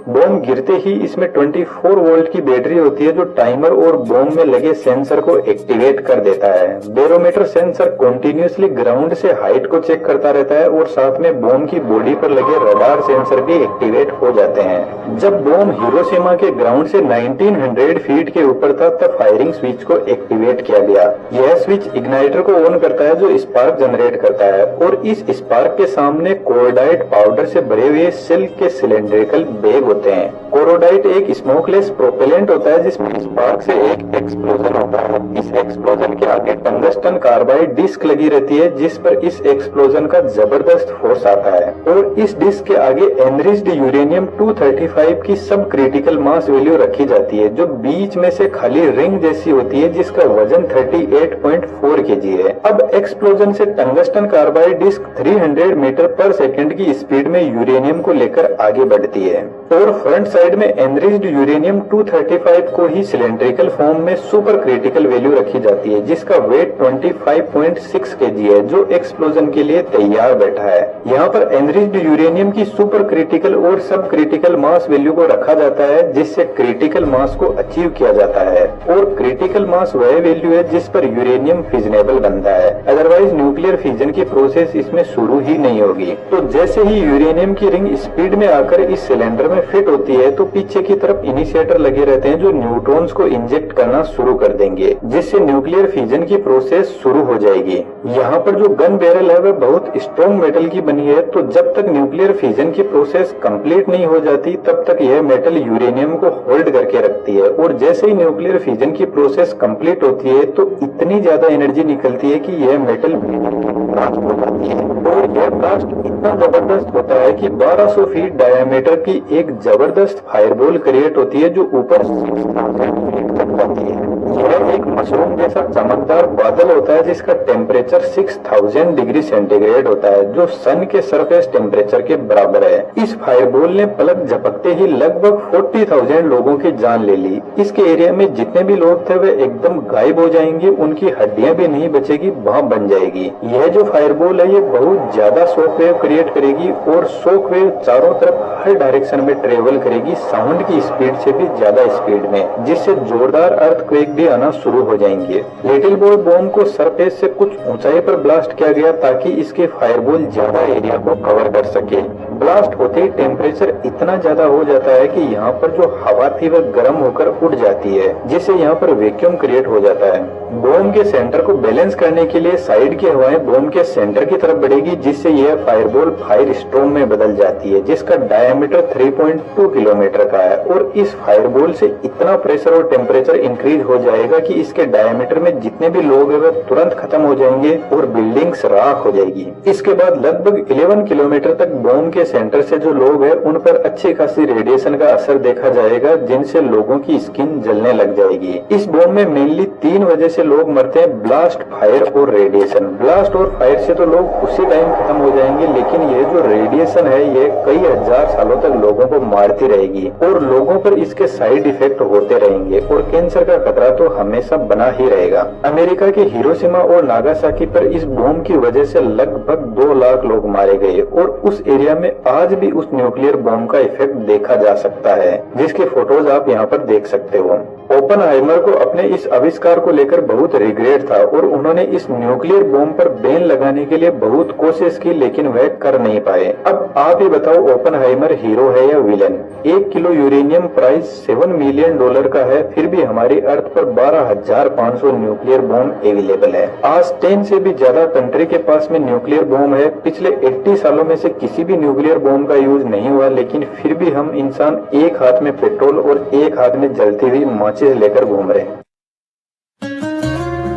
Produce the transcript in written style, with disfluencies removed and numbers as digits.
Bomb गिरते ही इसमें 24 volt की बैटरी होती है जो टाइमर और बॉम्ब में लगे सेंसर को एक्टिवेट कर देता है। बैरोमीटर सेंसर कंटिन्यूअसली ग्राउंड से हाइट को चेक करता रहता है और साथ में बॉम्ब की बॉडी पर लगे रडार सेंसर भी एक्टिवेट हो जाते हैं। जब बॉम्ब हिरोशिमा के ग्राउंड से 1900 फीट के ऊपर था तब फायरिंग स्विच को एक्टिवेट किया गया। यह स्विच इग्नाइटर को ऑन करता है जो स्पार्क जनरेट करता है और इस स्पार्क के सामने कोरोडाइट पाउडर से भरे हुए सिल्क के सिलेंड्रिकल बैग होते हैं। कोरोडाइट एक स्मोकलेस प्रोपेलेंट होता है जिसमें स्पार्क से एक एक्सप्लोजन होता है। इस एक्सप्लोजन के आगे टंगस्टन कार्बाइड डिस्क लगी रहती है जिस पर इस एक्सप्लोजन का जबरदस्त फोर्स आता है और इस डिस्क के आगे एनरिच्ड यूरेनियम 235 की सब क्रिटिकल मास वैल्यू रखी जाती है जो बीच में से खाली रिंग जैसी होती है जिसका वजन 38.4 kg है। अब एक्सप्लोजन से टंगस्टन कार्बाइड डिस्क 300 मीटर पर सेकंड की स्पीड में यूरेनियम को लेकर आगे बढ़ती है और फ्रंट साइड में एनरिच्ड यूरेनियम 235 को ही सिलेंड्रिकल फॉर्म में सुपर क्रिटिकल वैल्यू रखी जाती है जिसका वेट 25.6 kg है जो एक्सप्लोजन के लिए तैयार बैठा है। यहाँ पर एनरिच्ड यूरेनियम की सुपर क्रिटिकल और सब क्रिटिकल मास वैल्यू को रखा जाता है जिससे क्रिटिकल मास को अचीव किया जाता है और क्रिटिकल मास वह वैल्यू है जिस पर यूरेनियम फिजनेबल बनता है, अदरवाइज न्यूक्लियर फिजन की प्रोसेस इसमें शुरू ही नहीं होगी। तो जैसे ही यूरेनियम की रिंग स्पीड में आकर इस सिलेंडर में फिट होती है तो पीछे की तरफ इनिशिएटर लगे रहते हैं जो न्यूट्रॉन्स को इंजेक्ट करना शुरू कर देंगे जिससे न्यूक्लियर फिजन की प्रोसेस शुरू हो जाएगी। यहाँ पर जो गन बैरल है वह बहुत स्ट्रॉन्ग मेटल की बनी है तो जब तक न्यूक्लियर फिजन की प्रोसेस कंप्लीट नहीं हो जाती तब तक यह मेटल यूरेनियम को होल्ड करके रखती है और जैसे ही न्यूक्लियर फिजन की प्रोसेस कंप्लीट होती है तो इतनी ज्यादा एनर्जी निकलती है कि यह मेटल ब्लास्ट हो जाती है और यह ब्लास्ट इतना जबरदस्त होता है कि 1200 फीट डायमीटर की एक जबरदस्त फायरबॉल क्रिएट होती है जो ऊपर 6000 फीट तक जाती है। यह एक मशरूम जैसा चमकदार बादल होता है जिसका टेम्परेचर 6000 डिग्री सेंटीग्रेड होता है जो सन के सरफेस टेम्परेचर के बराबर है। इस फायरबॉल ने पलक झपकते ही लगभग 40,000 लोगों की जान ले ली। इसके एरिया में जितने भी लोग थे वे एकदम गायब हो जाएंगे, उनकी हड्डियां भी नहीं बचेगी, वहां बन जाएगी। यह जो फायरबॉल है ये बहुत ज्यादा शॉक वेव क्रिएट करेगी और शॉक वेव चारों तरफ हर डायरेक्शन में ट्रेवल करेगी साउंड की स्पीड से भी ज्यादा स्पीड में, जिससे जोरदार अर्थक्वेक भी आना शुरू हो जाएंगे। लिटिल बॉय बॉम्ब को सरफेस से कुछ ऊंचाई पर ब्लास्ट किया गया ताकि इसके फायरबॉल ज्यादा एरिया को कवर कर सके। ब्लास्ट होते ही टेम्परेचर इतना ज्यादा हो जाता है कि यहाँ पर जो हवा थी वह गर्म होकर उड़ जाती है जिससे यहाँ पर वैक्यूम क्रिएट हो जाता है। बॉम्ब के सेंटर को बैलेंस करने के लिए साइड की हवाएं बॉम्ब के सेंटर की तरफ बढ़ेगी जिससे यह फायरबॉल फायर स्टॉर्म में बदल जाती है जिसका डायमीटर 3.2 किलोमीटर का है और इस फायरबॉल से इतना प्रेशर और टेम्परेचर इंक्रीज हो जाएगा कि इसके डायमीटर में जितने भी लोग हैं वह तुरंत खत्म हो जाएंगे और बिल्डिंग्स राख हो जाएगी। इसके बाद लगभग 11 किलोमीटर तक बॉम्ब के सेंटर से जो लोग हैं उन पर अच्छी खासी रेडिएशन का असर देखा जाएगा जिनसे लोगों की स्किन जलने लग जाएगी। इस बॉम्ब में मेनली 3 वजह से लोग मरते हैं, ब्लास्ट, फायर और रेडिएशन। ब्लास्ट और फायर से तो लोग उसी टाइम खत्म हो जाएंगे लेकिन ये जो रेडिएशन है ये कई हजार सालों तक लोगों को मारती रहेगी और लोगों पर इसके साइड इफेक्ट होते रहेंगे और कैंसर का खतरा तो हमेशा बना ही रहेगा। अमेरिका के हिरोशिमा और नागासाकी पर इस बॉम्ब की वजह से लगभग 2 लाख लोग मारे गए और उस एरिया में आज भी उस न्यूक्लियर बॉम्ब का इफेक्ट देखा जा सकता है जिसके फोटोज आप यहाँ पर देख सकते हो। ओपनहाइमर को अपने इस आविष्कार को लेकर बहुत रिग्रेट था और उन्होंने इस न्यूक्लियर बॉम्ब पर बैन लगाने के लिए बहुत कोशिश की लेकिन वह कर नहीं पाए। अब आप ही बताओ ओपनहाइमर हीरो है या villain? 1 kilo uranium price $7 million का है फिर भी हमारी अर्थ पर 12,500 न्यूक्लियर बॉम्ब अवेलेबल है। आज 10 से भी ज्यादा कंट्री के पास में न्यूक्लियर बॉम्ब है। पिछले 80 सालों में से किसी भी न्यूक्लियर बॉम्ब का यूज नहीं हुआ लेकिन फिर भी हम इंसान एक हाथ में पेट्रोल और एक हाथ में जलती हुई माचिस लेकर घूम रहे हैं।